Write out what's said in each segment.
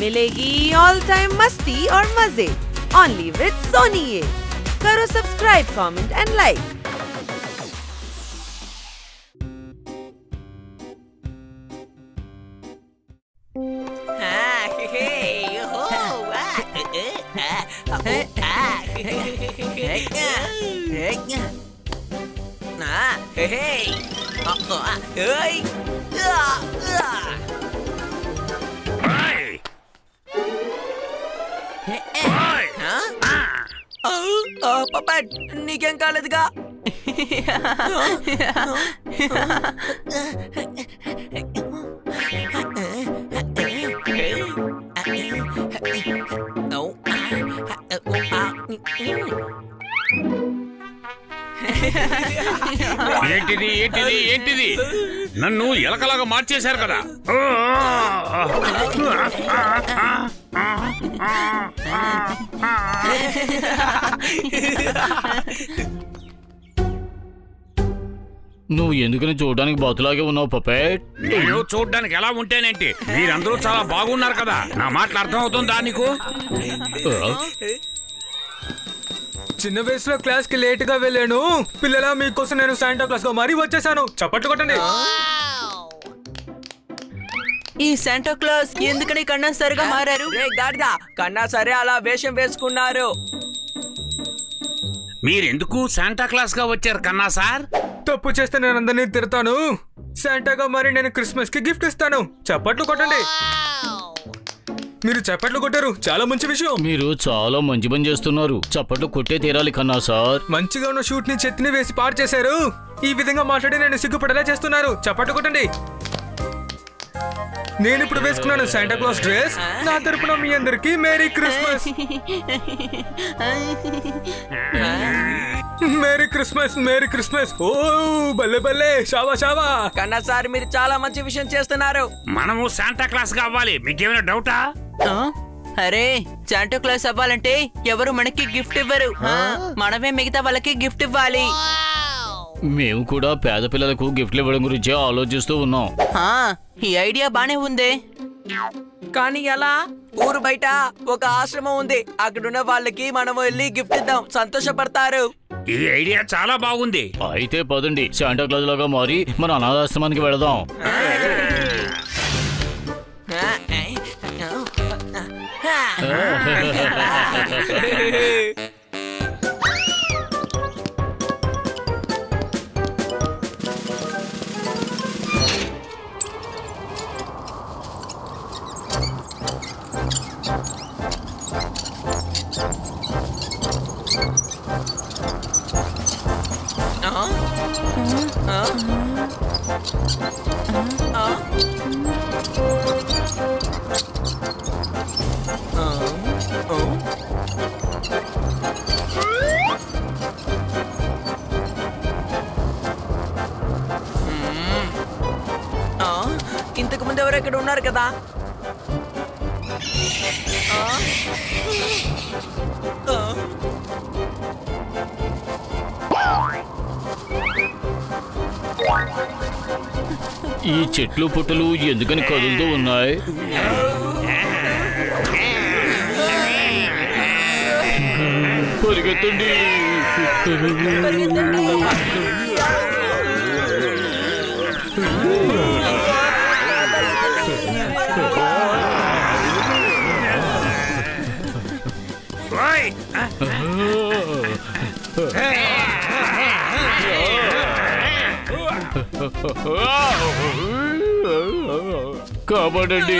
मिलेगी all time मस्ती और मजे ओनली विद सोनी। ये करो सब्सक्राइब, कमेंट एंड लाइक। పప్పట్ నీకేం కాలేదుగా? ఏంటిది ఏంటిది ఏంటిది? నన్ను ఎలకలాగా మార్చేశారు కదా. నువ్వు ఎందుకని చూడడానికి బాతులాగే ఉన్నావు పపెట్? నేను చూడడానికి ఎలా ఉంటేనేంటి? మీరందరూ చాలా బాగున్నారు కదా. నా మాటలు అర్థం అవుతుందా నీకు? చిన్న వయసులో క్లాస్ కి లేట్ గా వెళ్ళాను. పిల్లల మీకోసం నేను శాంటా క్లాస్ గా మరీ వచ్చేసాను. చప్పట్లు కొట్టండి. ఈ శాంటా క్లాస్ ఎందుకని కన్నా సరిగా మారారు? గాడిదా కన్నా సరే అలా వేషం వేసుకున్నారు. మీరెందుకు శాంటా క్లాస్ గా వచ్చారు కన్నా సార్? తప్పు చేస్తే నేను అందరినీ తిడతాను. శాంటాగా మరి నేను క్రిస్మస్ కి గిఫ్ట్ ఇస్తాను. చప్పట్లు కొట్టండి. మీరు చప్పట్లు కొట్టారు, చాలా మంచి విషయం. మీరు చాలా మంచి పని చేస్తున్నారు. చప్పట్లు కొట్టే తీరాలి కన్నా సార్. మంచిగా ఉన్న షూట్ ని చెత్తిని వేసి పాడు చేశారు. ఈ విధంగా మాట్లాడి నేను సిగ్గుపడేలా చేస్తున్నారు. చప్పట్లు కొట్టండి. నేను ఇప్పుడు వేసుకున్నాను శాంటా క్లాస్ డ్రెస్. నా తరపున మీ అందరికి merry Christmas. Merry Christmas, merry Christmas. ఓ బల్లే బల్లే, షావా షావా. కన్నా సార్ మీరు చాలా మంచి విషయం చేస్తున్నారు. మనము శాంటా క్లాస్ గా అవ్వాలి. మీకేమైనా డౌటా? అరే శాంటా క్లాస్ అవ్వాలంటే ఎవరు మనకి గిఫ్ట్ ఇవ్వరు. మనమే మిగతా వాళ్ళకి గిఫ్ట్ ఇవ్వాలి. మేము కూడా పేద పిల్లలకు గిఫ్ట్లు ఇవ్వడం గురించి ఆలోచిస్తూ ఉన్నాం. ఈ ఐడియా బానే ఉంది, కానీ ఎలా? ఊరు బయట ఒక ఆశ్రమం ఉంది. అక్కడున్న వాళ్ళకి మనం వెళ్ళి గిఫ్ట్ ఇద్దాం, సంతోషపడతారు. ఈ ఐడియా చాలా బాగుంది. అయితే పదండి, శాంటా క్లాస్ లాగా మారి మన అనాథాశ్రమానికి వెళదాం. ఇంతకు ముందు ఎవరు ఇక్కడ ఉన్నారు కదా? ఈ చెట్లు పుట్టలు ఎందుకని కదులుతూ ఉన్నాయి? పరిగెత్తండి. కాపాడండి.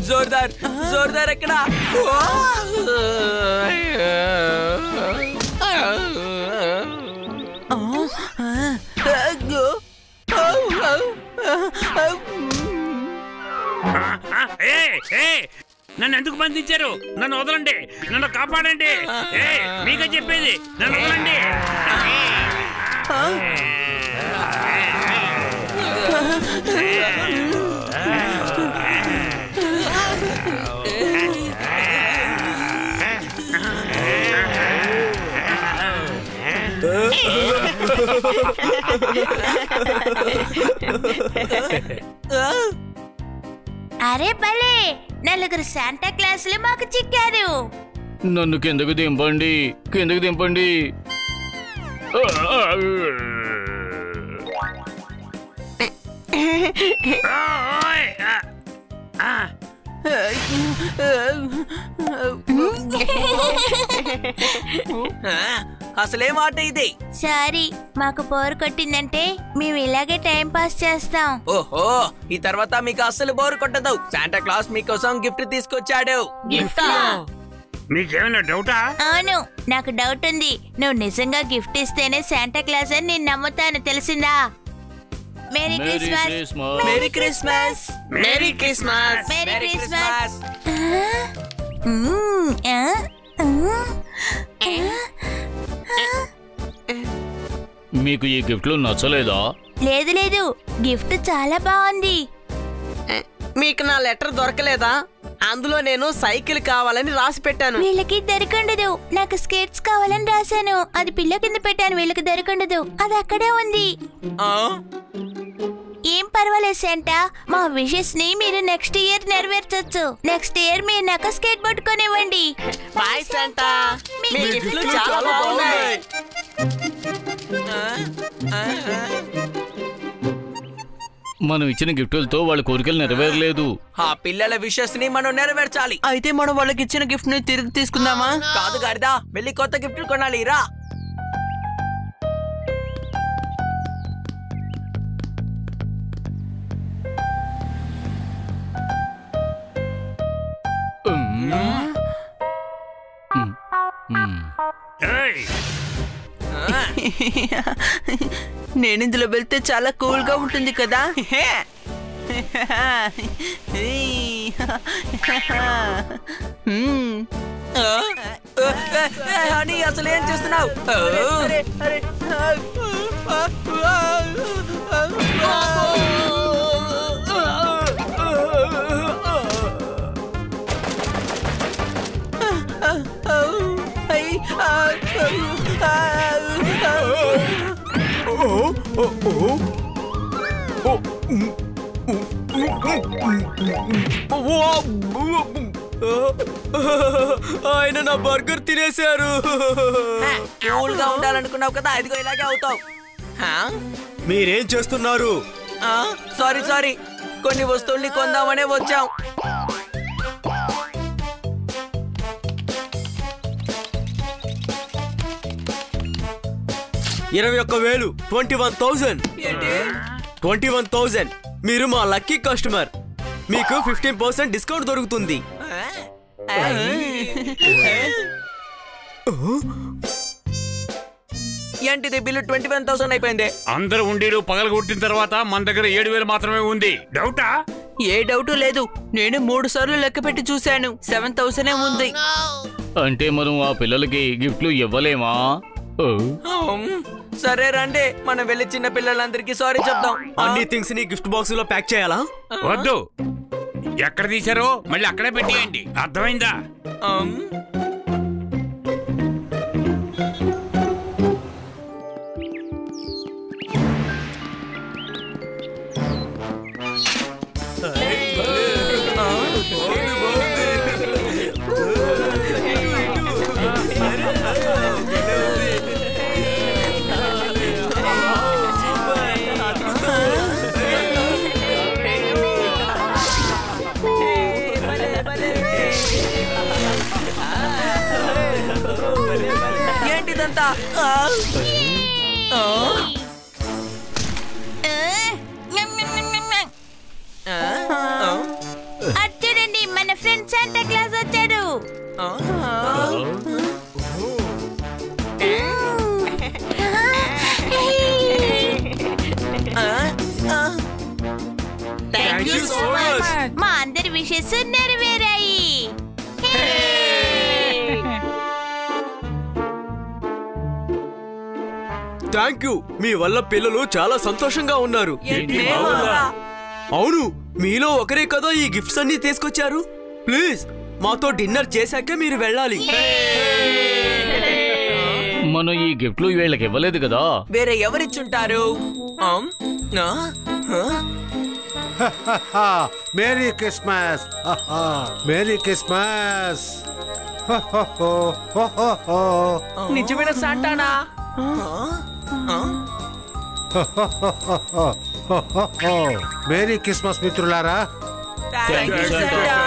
జోర్దార్ జోర్దార్ ఎక్కడ? నన్ను ఎందుకు బంధించారు? నన్ను వదలండి, నన్ను కాపాడండి. మీకే చెప్పేది, నన్ను వదలండి. అరే భలే, 4 శాంటా క్లాసులు మాకు చిక్కారు. నన్ను కిందకు దింపండి, కిందకు దింపండి. అసలేం ఆట ఇది? సారీ, మాకు బోర్ కొట్టిందంటే మేము ఇలాగే టైం పాస్ చేస్తాం. ఓహో, ఈ తర్వాత మీకు అస్సలు బోర్ కొట్టదు. శాంటా క్లాస్ మీకోసం గిఫ్ట్ తీసుకొచ్చాడు. మీకేమైనా డౌటా? అవును, నాకు డౌట్ ఉంది. నువ్వు నిజంగా గిఫ్ట్ ఇస్తేనే శాంటా క్లాస్ అని నేను నమ్ముతాను, తెలిసిందా? Mary Christmas, merry Christmas, merry Christmas, merry Christmas. మీకు ఈ గిఫ్ట్లు నచ్చలేదా? లేదు లేదు, గిఫ్ట్ చాలా బాగుంది. మీకు నా లెటర్ దొరకలేదా? అందులో నేను సైకిల్ కావాలని రాసి పెట్టాను. వీళ్ళకి దొరకండదు. నాకు స్కేట్స్ కావాలని రాశాను, అది పిల్ల కింద పెట్టాను. వీళ్ళకి దొరకండదు, అది అక్కడే ఉంది. ఏం పర్వాలేదు శాంటా, మా విషెస్ ని మీరు నెక్స్ట్ ఇయర్ నెరవేర్చొచ్చు. నెక్స్ట్ ఇయర్ మీరు నాకు స్కేట్ బోర్డ్ కొనివ్వండి. బాయ్ శాంటా, మీ గిఫ్ట్లు చాలా బాగున్నాయి. మనం ఇచ్చిన గిఫ్టులతో వాళ్ళ కోరికలు నెరవేరలేదు. ఆ పిల్లల విషెస్ ని మనం నెరవేర్చాలి. అయితే మనం వాళ్ళకి ఇచ్చిన గిఫ్ట్ ని తిరిగి తీసుకుందామా? కాదు గాడిదా, వెళ్ళి కొత్త గిఫ్ట్ కొనాలి. రా. నేను ఇందులో వెళ్తే చాలా కూల్ గా ఉంటుంది కదా. హనీ, అసలు ఏం చేస్తున్నావు? ఆయన నా బర్గర్ తినేశారు. కూల్ గా ఉండాలనుకున్నావు కదా, అదిగో ఇలాగే అవుతావు. మీరేం చేస్తున్నారు? సారీ, కొన్ని వస్తువుల్ని కొందామనే వచ్చాం. $21,000 21,000 మీరు మా లక్కీ కస్టమర్. మీకు 15% డిస్కౌంట్ దొరుకుతుంది. ఏంటిది బిల్లు 21,000 అయిపోయింది? అందరూ ఉండీలు పగలగొట్టిన తర్వాత మన దగ్గర 7,000 మాత్రమే ఉంది. డౌటా? ఏ డౌట్ లేదు. నేను 3 సార్లు లెక్క పెట్టి చూశాను, 7,000 ఉంది. అంటే మనం ఆ పిల్లలకి గిఫ్ట్లు ఇవ్వలేమా? సరే రండి, మనం వెళ్ళి చిన్న పిల్లలందరికీ సారీ చెప్దాం. అన్ని థింగ్స్ ని గిఫ్ట్ బాక్స్ లో ప్యాక్ చేయాలా? వద్దు, ఎక్కడ తీశారో మళ్ళీ అక్కడే పెట్టేయండి, అర్థమైందా? ఏంటిదంతా? అచ్చాడండి, మన ఫ్రెండ్ శాంటా క్లాస్ వచ్చాడు. మా అందరి విషెస్ నెరవేరాయి. థ్యాంక్ యూ, మీ వల్ల పిల్లలు చాలా సంతోషంగా ఉన్నారు. అవును, మీలో ఒకరే కదా ఈ గిఫ్ట్స్ అన్ని తీసుకొచ్చారు. ప్లీజ్ మాతో డిన్నర్ చేశాకే మీరు వెళ్ళాలి. మనం ఈ గిఫ్ట్లు వీళ్ళకి ఇవ్వలేదు కదా. వేరే ఎవరిచ్చుంటారు? Merry Christmas, merry Christmas. నిజమైన శాంటానా? మేరీ క్రిస్మస్ మిత్రులారా. Thank you Santa.